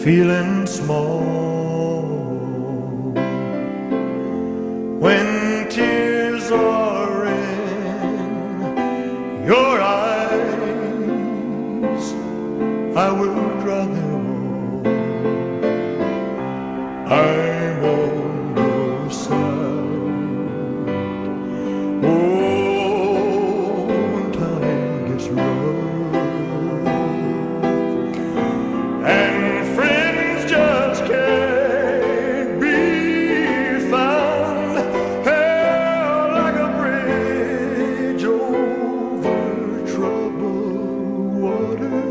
feeling small when tears are in your eyes. I will dry them all. I'm on your side. Oh, when time gets rough and friends just can't be found, held like a bridge over troubled water,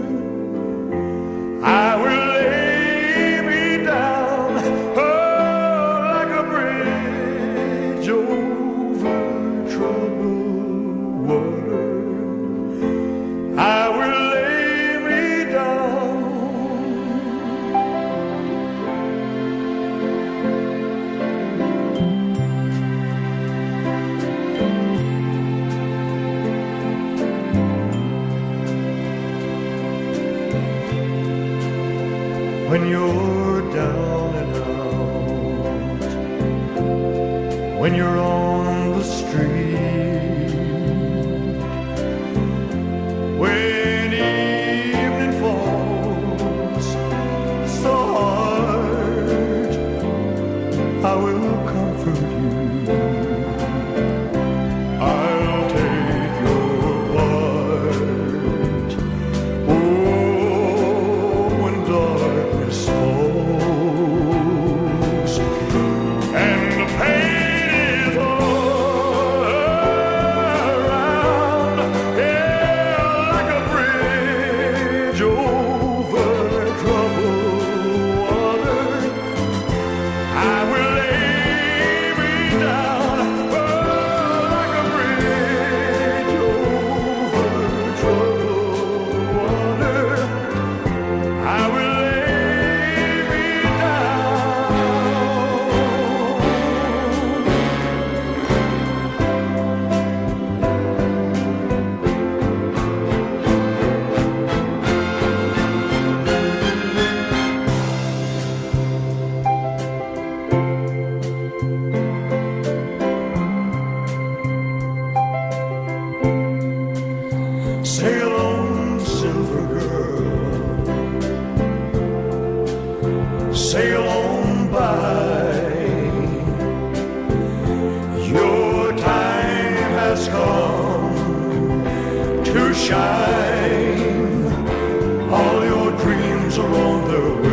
I will lay me down, like a bridge over troubled water. I will lay me down. When you're down and out, when you're on the street, when evening falls so hard, I will comfort you. I'll take your part. Oh, when darkness falls and the pain is all around, yeah, like a bridge over troubled water, I will lay me down, like a bridge over troubled water. I will lay me down. Sail on, silver girl, sail on by. Your time has come to shine. All your dreams are on their way.